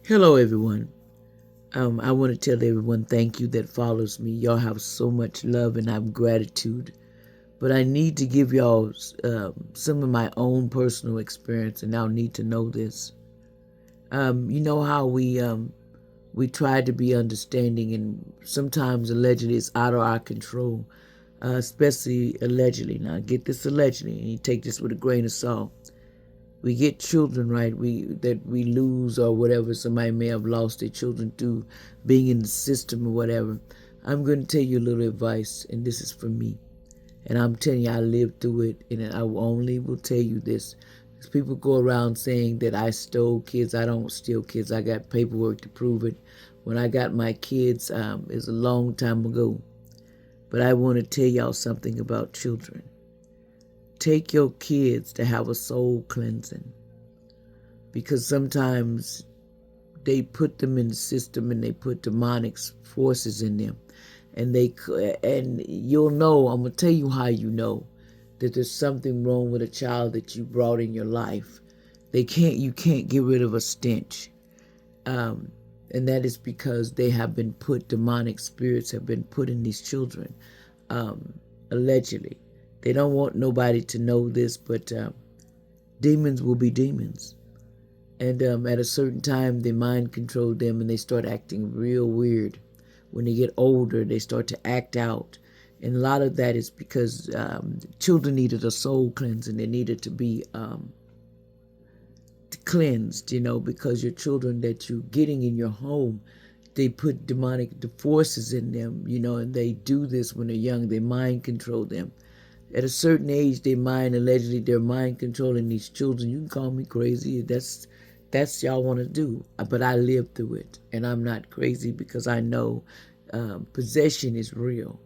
Hello, everyone. I want to tell everyone thank you that follows me. Y'all have so much love and I have gratitude. But I need to give y'all some of my own personal experience, and y'all need to know this. You know how we try to be understanding, and sometimes allegedly it's out of our control, especially allegedly. Now, get this allegedly, and you take this with a grain of salt. We get children, right, we lose or whatever. Somebody may have lost their children through being in the system or whatever. I'm going to tell you a little advice, and this is for me, and I'm telling you I lived through it, and I only will tell you this because people go around saying that I stole kids. I don't steal kids. I got paperwork to prove it. When I got my kids, it was a long time ago. But I want to tell y'all something about children. Take your kids to have a soul cleansing, because sometimes they put them in the system and they put demonic forces in them, and you'll know. I'm gonna tell you how you know that there's something wrong with a child that you brought in your life. You can't get rid of a stench, and that is because they have been put. Demonic spirits have been put in these children, allegedly. They don't want nobody to know this, but demons will be demons. And at a certain time, they mind control them and they start acting real weird. When they get older, they start to act out. And a lot of that is because children needed a soul cleansing. They needed to be cleansed, because your children that you're getting in your home, they put demonic forces in them, and they do this when they're young. They mind control them. At a certain age, allegedly, they're mind controlling these children. You can call me crazy. That's y'all want to do. But I lived through it, and I'm not crazy because I know possession is real.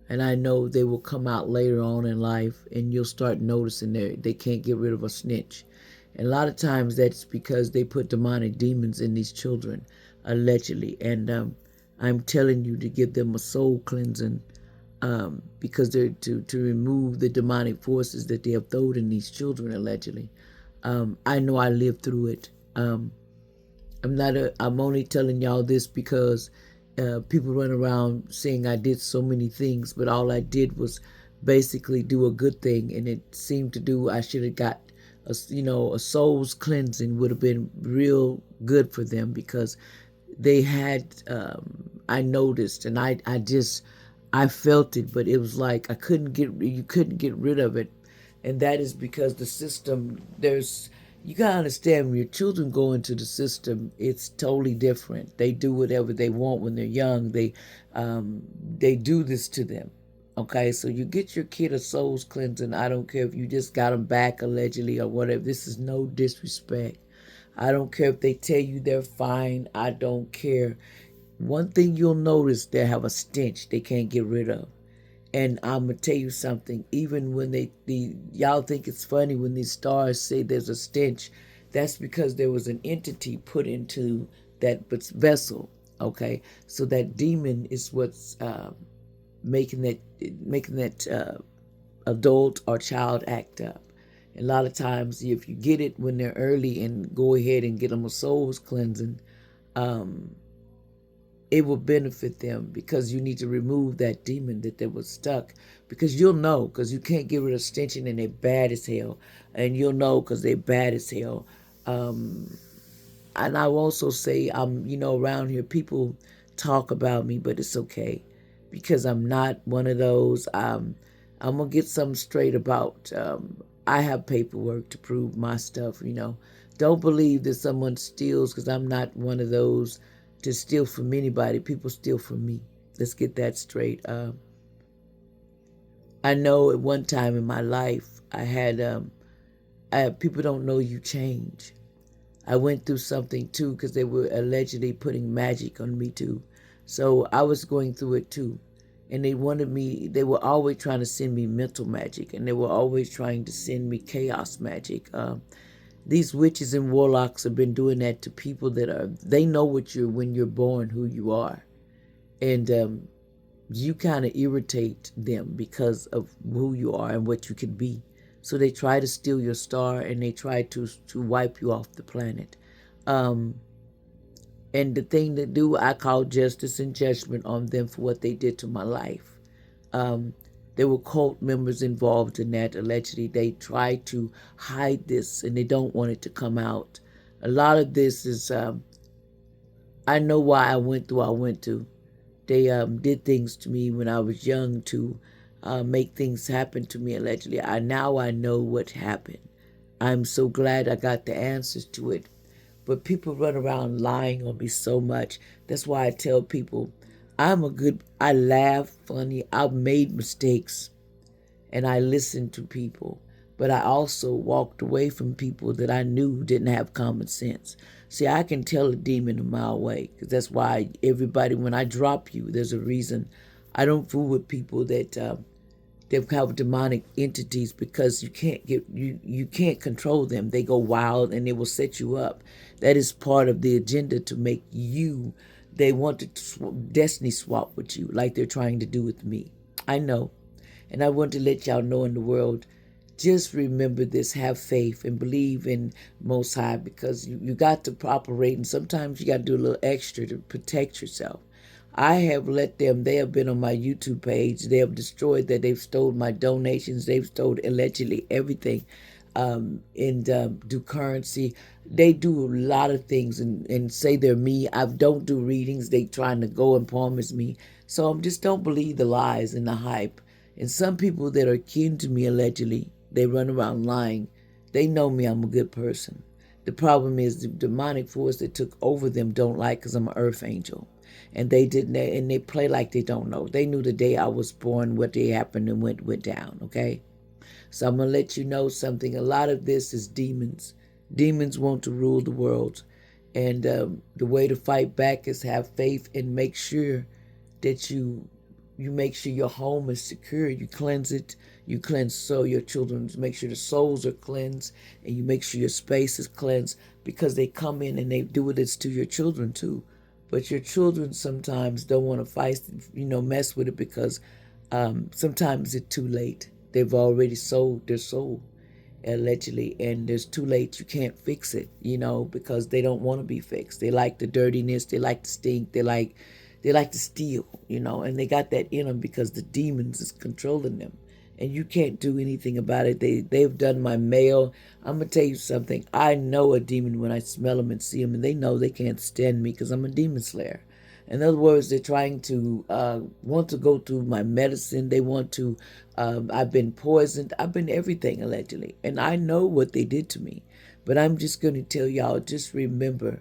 And I know they will come out later on in life, and you'll start noticing they can't get rid of a snitch. And a lot of times that's because they put demonic demons in these children, allegedly. And I'm telling you to give them a soul cleansing, because they're to remove the demonic forces that they have thrown in these children, allegedly. I know I lived through it. I'm only telling y'all this because people run around saying I did so many things, but all I did was basically do a good thing, and it seemed to do. I should have got a soul's cleansing would have been real good for them, because they had. I noticed, and I felt it, but it was like you couldn't get rid of it, and that is because the system. You gotta understand, when your children go into the system, it's totally different. They do whatever they want when they're young. They do this to them. Okay, so you get your kid a soul's cleansing. I don't care if you just got them back allegedly or whatever. This is no disrespect. I don't care if they tell you they're fine. I don't care. One thing you'll notice, they have a stench they can't get rid of. And I'm gonna tell you something. Even when y'all think it's funny when these stars say there's a stench, that's because there was an entity put into that vessel. Okay, so that demon is what's making that adult or child act up. And a lot of times, if you get it when they're early and go ahead and get them a soul's cleansing, it will benefit them, because you need to remove that demon that was stuck. Because you'll know, because you can't get rid of stenching, and they're bad as hell. And you'll know because they're bad as hell. And I will also say, around here, people talk about me, but it's okay, because I'm not one of those. I'm going to get something straight about, I have paperwork to prove my stuff. Don't believe that someone steals, because I'm not one of those to steal from anybody. People steal from me. Let's get that straight. I know at one time in my life, people don't know you change. I went through something too, because they were allegedly putting magic on me too. So I was going through it too. And they were always trying to send me mental magic, and they were always trying to send me chaos magic. These witches and warlocks have been doing that to people they know when you're born, who you are. And you kind of irritate them because of who you are and what you can be. So they try to steal your star, and they try to wipe you off the planet. And the thing to do, I call justice and judgment on them for what they did to my life. Um, there were cult members involved in that. Allegedly, they tried to hide this and they don't want it to come out. A lot of this is, I know why I went through. I went to. They did things to me when I was young to make things happen to me. Allegedly, I know what happened. I'm so glad I got the answers to it. But people run around lying on me so much. That's why I tell people I laugh funny. I've made mistakes and I listened to people. But I also walked away from people that I knew didn't have common sense. See, I can tell a demon a mile away because that's why everybody, when I drop you, there's a reason. I don't fool with people that they have demonic entities because you can't control them. They go wild and they will set you up. That is part of the agenda to make you. They want to destiny swap with you like they're trying to do with me. I know, and I want to let y'all know in the world. Just remember this, have faith and believe in Most High because you got to operate and sometimes you got to do a little extra to protect yourself. I have let them, they have been on my YouTube page. They have destroyed that. They've stolen my donations. They've stolen allegedly everything and do currency. They do a lot of things and say they're me. I don't do readings. They trying to go and promise me. So just don't believe the lies and the hype. And some people that are kin to me allegedly, they run around lying. They know me. I'm a good person. The problem is the demonic force that took over them don't like because I'm an earth angel. And they didn't, and they play like they don't know. They knew the day I was born, what day happened and went down, okay? So I'm going to let you know something. A lot of this is demons. Demons want to rule the world. And the way to fight back is have faith and make sure that you make sure your home is secure. You cleanse it. You cleanse so your children, make sure the souls are cleansed, and you make sure your space is cleansed because they come in and they do this to your children too. But your children sometimes don't want to fight, mess with it because sometimes it's too late. They've already sold their soul, allegedly, and it's too late. You can't fix it, because they don't want to be fixed. They like the dirtiness. They like the stink. They like to steal, and they got that in them because the demons is controlling them. And you can't do anything about it. They've done my mail. I'm going to tell you something. I know a demon when I smell them and see them, and they know they can't stand me because I'm a demon slayer. In other words, they're trying to want to go through my medicine. They want to, I've been poisoned. I've been everything, allegedly. And I know what they did to me. But I'm just going to tell y'all, just remember,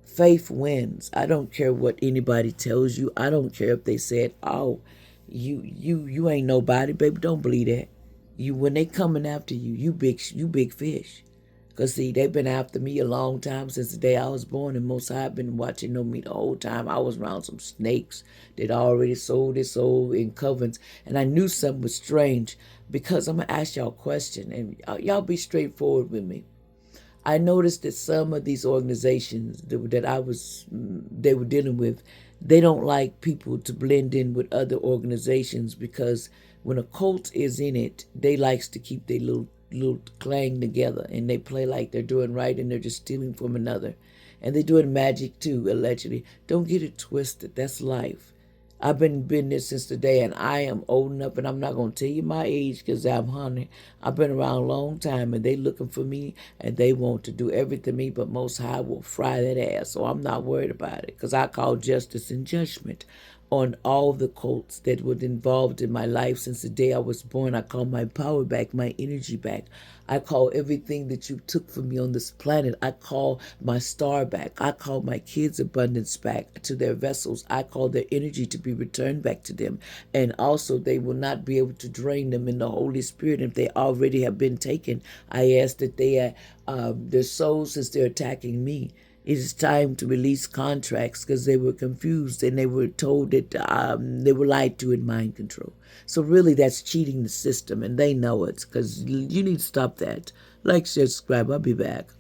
faith wins. I don't care what anybody tells you. I don't care if they said, "Oh, you ain't nobody," baby. Don't believe that. When they coming after you, you big fish. Cause see, they've been after me a long time since the day I was born, and Most High been watching on me the whole time. I was around some snakes that already sold their soul in covens, and I knew something was strange. Because I'm gonna ask y'all a question, and y'all be straightforward with me. I noticed that some of these organizations that they were dealing with, they don't like people to blend in with other organizations because when a cult is in it, they likes to keep their little clang together and they play like they're doing right and they're just stealing from another. And they're doing magic too, allegedly. Don't get it twisted. That's life. I've been there since the day, and I am old enough, and I'm not going to tell you my age because I'm 100. I've been around a long time, and they looking for me, and they want to do everything to me, but Most High will fry that ass, so I'm not worried about it because I call justice and judgment on all the cults that were involved in my life since the day I was born. I call my power back, my energy back. I call everything that you took from me on this planet. I call my star back. I call my kids' abundance back to their vessels. I call their energy to be returned back to them. And also they will not be able to drain them in the Holy Spirit if they already have been taken. I ask that their souls, since they're attacking me, it is time to release contracts because they were confused and they were told that they were lied to in mind control. So really that's cheating the system and they know it because you need to stop that. Like, share, subscribe. I'll be back.